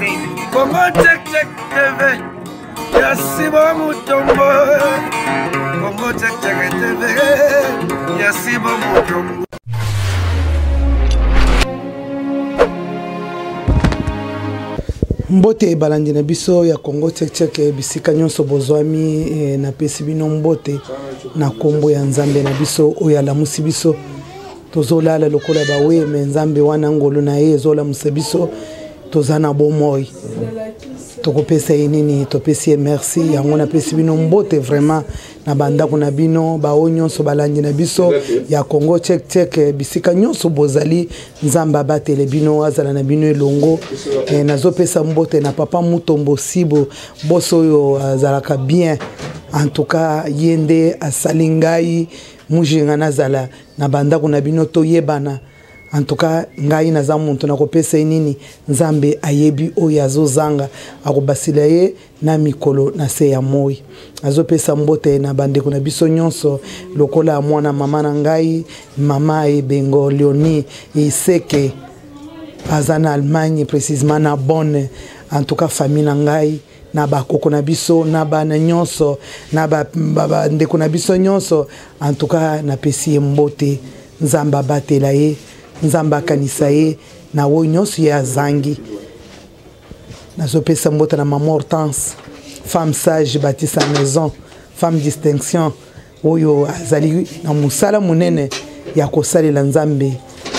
Congo check check TV. Yasiba Mutombo. Congo check check TV. Yasiba Mutombo. Mbote balandi na biso ya Congo check bisika nyonso bozwami na pesi bino mbote na kombo ya Nzambe na biso oya la musibiso tozolala lokola bawe me Nzambe wana ngolo na ye zola musibiso tozana bomoi tokopesa nini topesi merci yango na pesi bino mbote vraiment na banda kuna bino bao nyonso balandi na biso ya Congo check bisika nyonso bozali Nzamba batele bino azala na bino elongo nazo pesa mbote na papa Mutombo Sibo boso yo azalaka bien en tout cas yende asalingai mujinga nazala na banda kuna bino toyebana en tout cas ngai naza muntu nakopesa nini Nzambe ayebi oyo azozanga akobasila ye na mikolo na se ya moi azopesa mbote na bandeko na biso nyonso lokola mwana mama na ngai mama ebengo Leonie Iseke azana Allemagne précisément na Bonn en tout cas famille na ngai na bakoko na biso na bana nyonso na ba ndeko na biso nyonso en tout cas na pesi mbote Nzamba batela ye Nzamba kanisa ye na wo nyonso ya zangi nazopesa mbote na maman Hortense femme sage bâtie sa maison femme distinction oyo azali na musala munene ya kosalela Nzambe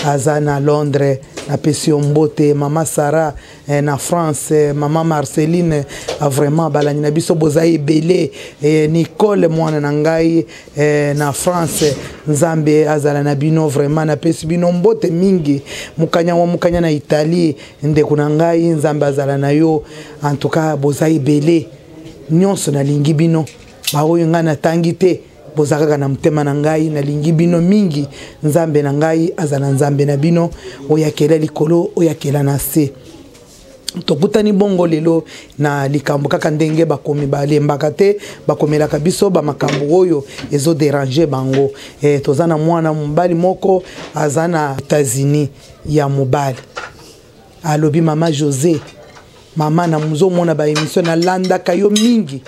aza na Londres na pesi mbote mama Sarah na France mama Marceline vraiment balani na biso bozai belé Nicole mwana na ngai na France Nzambe azala na bino vraiment na pesi bino mbote mingi mukanya na Italie ndeko na ngai Nzambe azala na yo en tout cas bozai belé nyonso na lingi bino baoyo ngana tangite bozaka na mtema na ngai na lingi bino mingi Nzambe na ngai azana Nzambe na bino oyakela likolo oyakela na se tokutani bongo lelo na likambo kaka ndenge bakomi balembaka te bakomelaka biso ba makambo oyo ezo déranger bango tozana mwana mobali moko azana États-Unis ya mobali alobi mama José mama na muzo mona ba émission na landa kayo mingi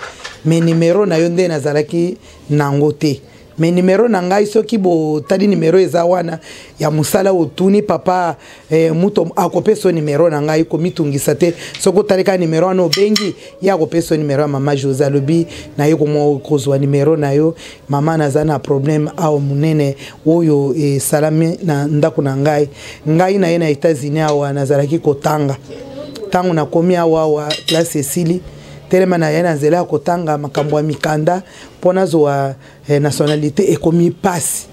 me numero na yo nde nazalaki nango te me numero na ngai soki bo tali numero eza wana ya musala otuni papa muto akopesa numero na ngai ko mitungisa te soko talika numero ano bengi ya akopesa numero ya mama José lobi na yo ko kozwa numero na yo mama nazana problème au munene oyo salami na ndako na ngai na ye na États-Unis awa nazalaki kotanga tangu na komi awa classe Cécilie telema na yana zela kotanga makambo ya mikanda pona zo nationalité ekomi pasi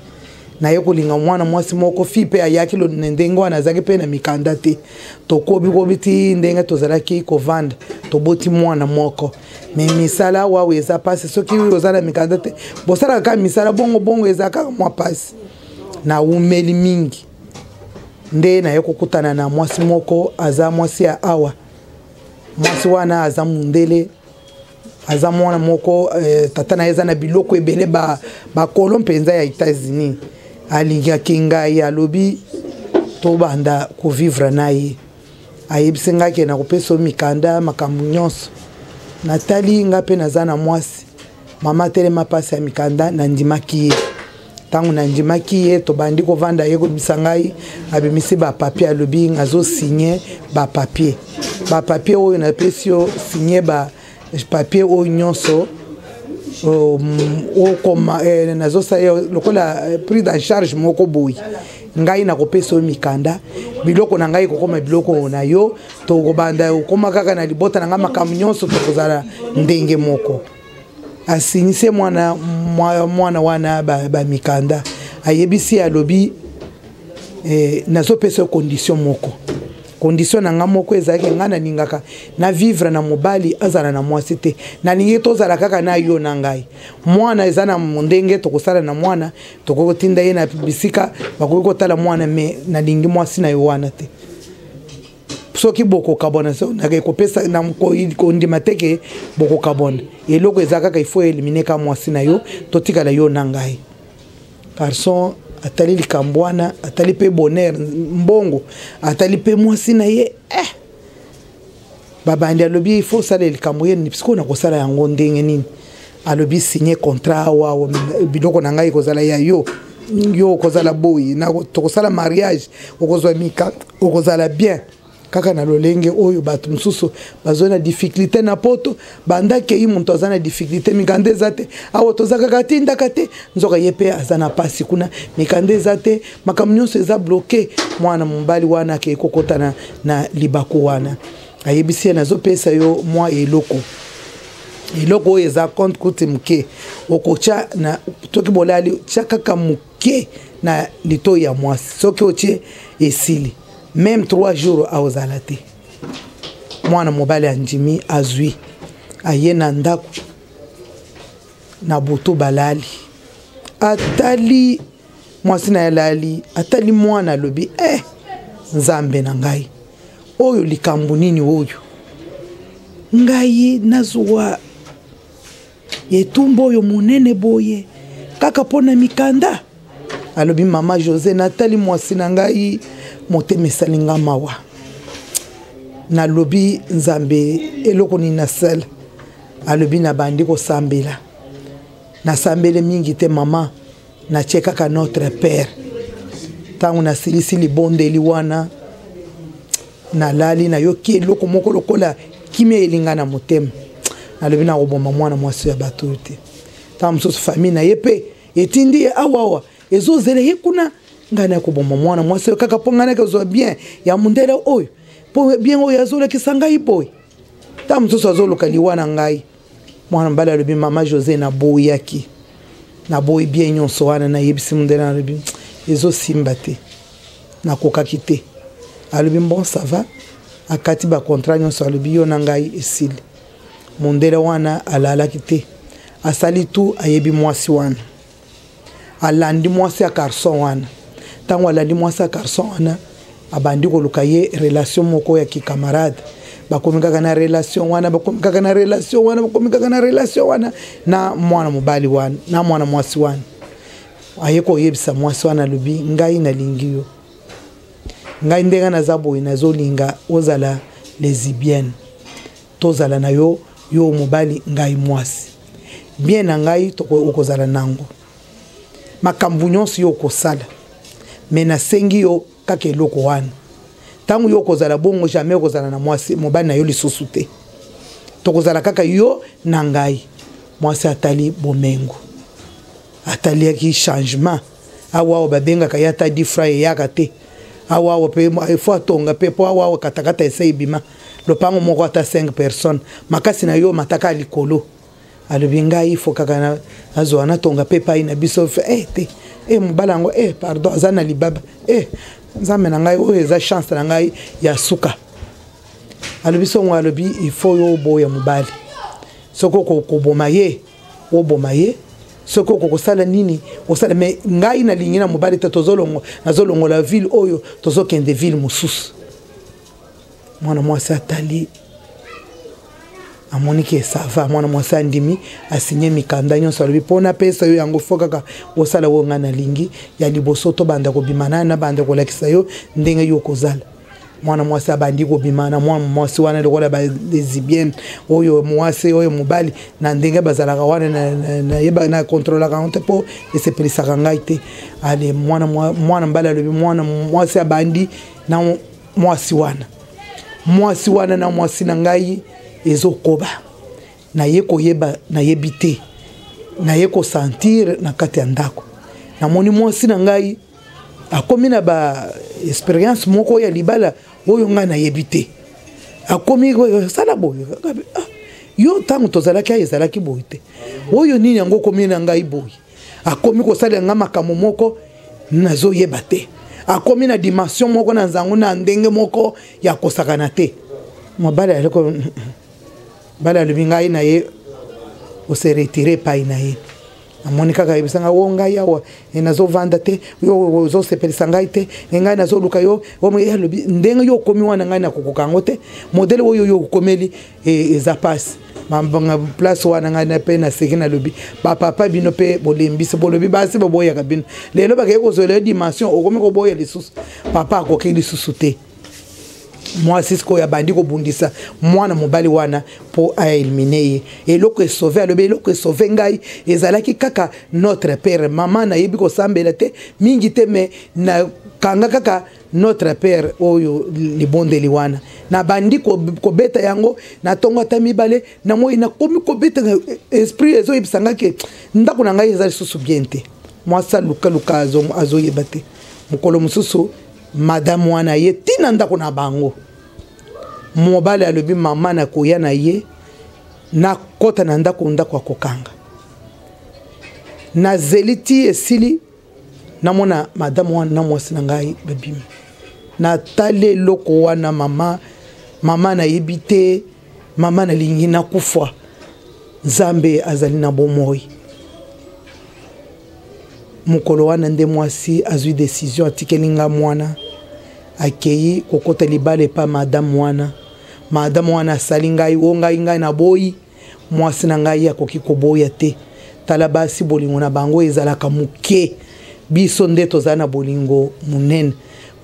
na yeko linga mwana mwasi moko fipe ayaki lo ndengo wana zaki pe na mikanda te tokobi kobiti ndenga tozalaki kovanda toboti mwana moko me misala wawe eza pasi soki ozala mikanda te bosala ka misala bongo eza ka mwa pasi na umeli mingi nde na yeko kutana na mwasi moko aza mwasi ya awa mwasi wana aza mundele aza mwana moko tata na eza na biloko ebele ba kolo mpenza ya États-Unis alinga kinga ya lobi to banda ko vivre na ye ayebsenga ke na kopesa mikanda makambu nyonso natali ngape naza na mwasi mama telema pasi ya mikanda na ndimaki ye tangu na ndimaki ye to bandi ko vanda ye ko bisangai abimisi ba papier alobi ngazo signer ba papier oyo na pesio signer ba papier oyo nyonso o koma nazo sa lokola pris en charge moko boyi ngai na kopesa mikanda biloko na ngai kokoma biloko na yo to kobanda okoma kaka na libota na ngama makambo nyonso to kozala ndenge moko asinise mwana wana ba mikanda ayebisi alobi nazo pesa condition moko condition na nga moko ezaki ngana ningaka na vivre na mobali azala na mwasi te na ningi tozala kaka na yo na ngai mwana ezana ndenge tokosala na mwana tokotinda ye na bisika bakokotala mwana me na lingi mwasi na yo wana te soki boko kabona so na kopesa na ko ndima teke boko kabona eloko ezaka il faut éliminer ka mwasi na yo totika la yo na ngai garçon atali likambwana atali pe bonheur mbongo atali pe mwasi na ye babandi alobi il faut sala likambo ye ni psiko na kosala yango ndenge nini alobi signer contrat wa biloko na ngai kozala ya yo kozala boyi na tokosala mariage okozwa mika okozala bien kaka na lolenge oyo bato mususu bazona difficulté na poto bandake yi muntu azana difficulté mikande zate awo tozaka katinda kate nzoka yepe azana pasi kuna mikande zate makamnyonso eza bloqué mwana mumbali wana ke kokota na libako wana ayebisi na zo pesa yo mwa eloko oyo eza compte kuti muke okocha na toki bolali chakaka muke na lito ya mwasi soki otie esili même 3 jours a ozalate mwana mobali anjimi azwi aye na ndako na butu balali atali mwasi na yalali atali mwana lobi nzambe na ngai oyo likambo nini oyo ngai nazuwa yetumbo oyo munene boye kaka pona mikanda alobi mama José natali mwasi na ngai motema esalinga mawa nalobi nzambe eloko nini nasala alobi na bandi kosambela nasambele mingi te mama natie kaka notre père ntango nasilisi libondeli wana nalali nayoki eloko moko lokola kimia elinga na motema nalobi nakoboma mwana mwasi ya bato te ntango mosusu famille na ye mpe etindi ye awawa ezozela ye kuna ngai nakoboma mwana mwasi oyo kaka mpo ngai nakozwa bien ya mundele oyo mpo bien oyo azolakisa ngai boye ntango mosusu azoluka liwa na ngai mwana mobali alobi mama José naboyaki naboyi bien nyonso wana nayebisi mundele nalobi ezosimba te nakokaki te alobi bon ça va akati bacontrat nyonso alobi yo na ngai esili mundele wana alalaki te asali tu ayebi mwasi wana alandi mwasi ya garçon wana tango alandi mwasi ya garçon wana abandi koluka ye relation moko ya kikamarade bakomikaka na relation wana bakomikaka na relation wana bakomikaka na relation wana na mwana mobali wana na mwana mwasi wana aye koyebisa mwasi wana lobi ngai nalingi yo ngai ndenga naza boye nazolinga ozala lesbienne tozala na yo mobali ngai mwasi bien na ngai okozala nango makambo nyonso yo kosala me nasengi yo kaka eloko wana ntango yo kozala bongo jamais okozala na mwasi mobali na yo lisusu te tokozala kaka yo na ngai mwasi atali bomengo ataliaki changement awa babengaka ye ata difra eyaka te awa pe ifo atonga pe po awa katakata ese ibima lopango moko ata 5 personnes makasi na yo mataka likolo alobi ngai ifo kaka na azwa na tonga pe pai na biso te mubalango pardon azana libaba nzambe na ngai oyo eza chance na ngai ya suka alobi songo alobi ifo yo boya mobali soko koboma ye oboma ye soko kokosala nini osala me ngai na lingina mobali te nazolongo la ville oyo tozokende ville mosusu mwana mwasi atali amoniki esava mwana mwasi andimi asinye mikanda nyonso alobi mpona pesa yo yango fo kaka osala oyo ngai nalingi ya liboso to banda kobima na banda kolakisa yo ndenge yo kozala mwana mwasi abandi kobima na mwana mwasi wana lokola lesbienne oyo mwasi oyo mobali na ndenge bazalaka wana nayeba na kontrolaka yango te mpo esepelisaka ngai te ale mwana mbali alobi mwana mwasi abandi na mwasi wana na mwasi na ngai ezokoba naye koyeba nayebi te naye kosentir na kati ya ndako namoni mwasi na ngai akomi na ba experience moko ya libala oyo ngai nayebi te akomi sala boye yo ntango tozalaki ezalaki boye te oyo nini yango komi na ngai boye akomi kosala nga makambo moko nazoyeba te akomi na dimension moko na nzango na ndenge moko ya kosakana te mobali aleko bala alobi ngai na ye ose retire pai na ye amoni kaka yebisanga wo ngai awa nazovanda te yo ozosepelisa ngai te ngai nazoluka yo alobi ndenge yo okomi wana ngai nakokoka yango te modele oyo yo okomeli eza pasi mambanga place wana ngai na pe naseki nalobi bapapa bino mpe bolembisi bolobi basi boboyaka bino lelo bakeye kozwela dimension okomi koboya lisusu papa akoki lisusu te mwasi siko ya bandi ko bundisa mwana mobali wana po a éliminer et loko sauvé alobe loko sauvé ngai ezalaki kaka notre père maman na yebi ko sambela te mingi te me na kanga kaka notre père oyo libondeli wana na bandi ko beta yango na tongo ta mibale na moi na komi ko beta esprit ezo ibisanga ke ndako na ngai ezali susu bien te mwasa luka luka azo yebate mukolo mususu madame wana ye tina ndako na bango mobali alobi mama na koya na ye na kota na ndako akokanga na zeliti esili namona madame wana na mwasi na ngai babimi na tale loko wana mama na yebite mama na lingi na kufa Nzambe azali na bomoi mukolo wana nde mwasi azui décision atikelinga mwana akei kokota libale pa madame wana asali ngai o ngai na boyi mwasi na ngai akoki koboya te tala basi bolingo na bango ezalaka muke biso nde tozala na bolingo munene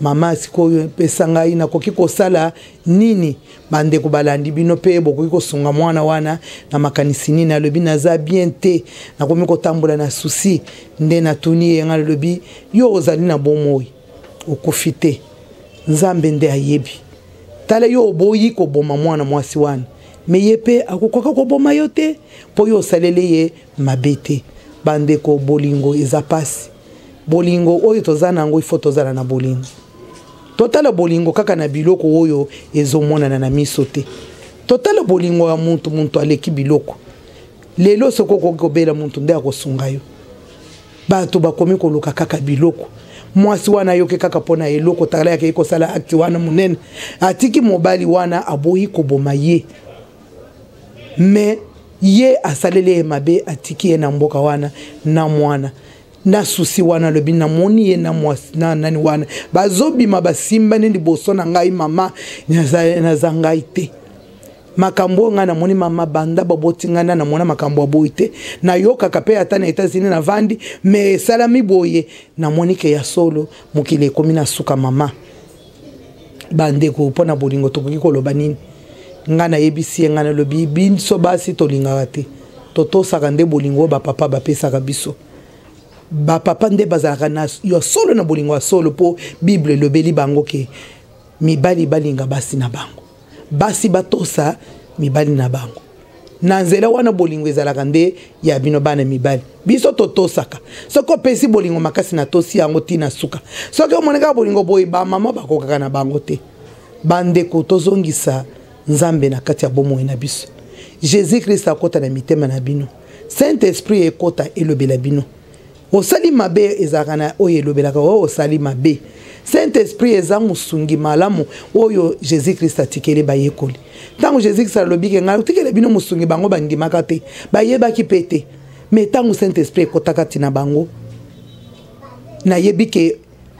mama sikoyo pesa ngai nakoki kosala nini bande ko balandi bino pe bokoki kosunga mwana wana na makanisi nini alobi naza bien te nakomi kotambola na souci nde natuni yenga alobi yo ozali na bomoi okofite Nzambe nde ayebi tala yo oboyi ko boma mwana mwasi wana me yepe akokoka ko boma yote po yo salele ye mabete bande ko bolingo ezapasi bolingo oyo tozana ngo ifo tozala na bolingo totala bolingo kaka na biloko oyo ezomona na miso te totala bolingo ya muntu aleki biloko lelo soko kokobela muntu nde akosunga yo bato bakomi koluka kaka biloko mwasi wana yoke kaka pona eloko tala yake ikosala akti wana munene atiki mobali wana aboyi koboma ye me ye asalele mabe atiki ye na mboka wana na mwana na susi wana lobi na moni ye na mwasi na nani wana bazobima basimba ndi boso na ngai mama na zangai te makambo nga na moni mama banda babotinga na mona makambo aboite na yoka kape ata na États-Unis na vandi me salami boye na moni ke ya solo mukile komi na suka mama bande ko pona bolingo to ko loba nini nga na yebisi nga na lobi binso basi tolinga te toto sakande bolingo ba papa ba pesa ka biso ba papa nde bazalaka na yo solo na bolingo ya solo po Bible lobeli bango ke mibali balinga basi na bango basi batosa mibali na bango na nzela wana bolingo ezalaka nde ya bino bana mibali biso totosaka soko pesi bolingo makasi na tosi yango tina suka soko omoneka bolingo boye ba mama bakokaka na bango te bande ko tozongisa Nzambe na kati ya bomoi na biso Jésus Christ akota na mitema na bino Saint Esprit ekota elobela bino osali mabe ezakana oyo elobelaka o osali mabe Saint Esprit eza musungi malamu oyo Jésus Christ atikele bayekoli tango Jésus Christ alobike ngai utikele bino musungi bango bandimaka te bayebaki pete me tango Saint Esprit ekotaka tina bango na yebike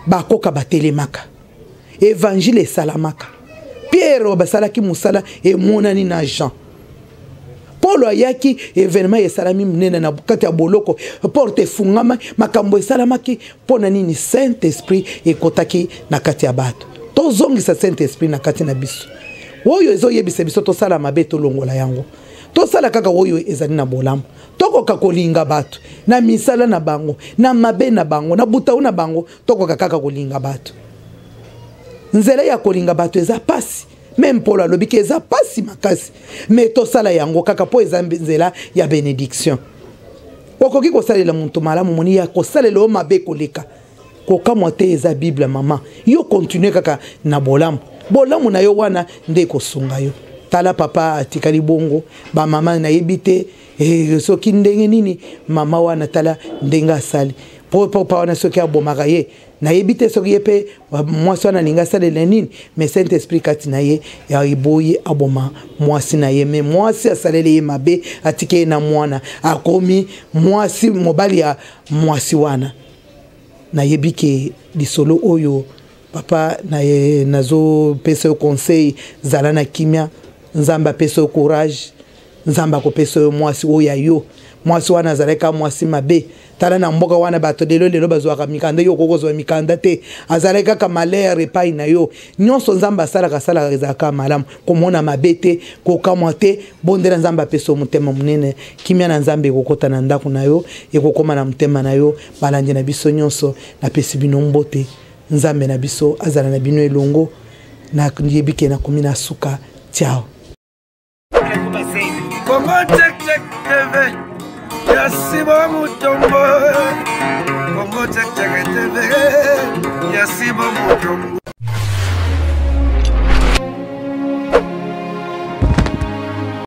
bakoka batelemaka évangile salamaka Pierre basalaki musala e monani na Jean Paul ayaki événement esalami munene na kati ya boloko porte fungama makambo esalamaki pona nini Saint Esprit ekotaki na kati ya bato tozongisa Saint Esprit na kati na biso oyo ezoyebisa biso tosala mabe tolongola yango tosala kaka oyo ezali na bolamu tokoka kolinga bato na misala na bango na mabe na bango na butau na bango tokoka kaka kolinga bato nzela ya kolinga bato eza pasi même Paul alobiki eza pasi makasi mais tosala yango kaka po eza nzela ya bénédiction okoki kosalela muntu malamu moni ya kosalela o mabe koleka kokamwa te eza Bible mama yo continue kaka na bolamu na yo wana nde kosunga yo tala papa atikali bongo ba mama na yebite soki ndenge nini mama wana tala ndenga asali po wana soki abomaka ye na yebite soki yepe mwasi wana linga salela nini mais Saint Esprit kati na ye ya iboyi aboma mwasi na ye mais mwasi asalele ye mabe atike na mwana akomi mwasi mobali ya mwasi wana na yebike lisolo oyo papa na nazo pesa conseil zala na kimia Nzamba pesa courage nzambe akopesa yo mwasi oyo ya yo mwasi wana azalaka mwasi mabe tala na mboka wana bato lelo bazwaka mikanda yo kokozwa mikanda te azalaka kaka malere epai na yo nyonso nzambe asalaka ezalaka malamu komona mabe te kokamwa te bondela nzambe apesa motema monene kimia na nzambe ekokota na ndako na yo ekokoma na motema na yo balandi na biso nyonso napesi bino mbote nzambe na biso azala na bino elongo na yebike na komi na suka ciao Congo check check TV Yasibo Mutombo Congo check check TV Yasibo Mutombo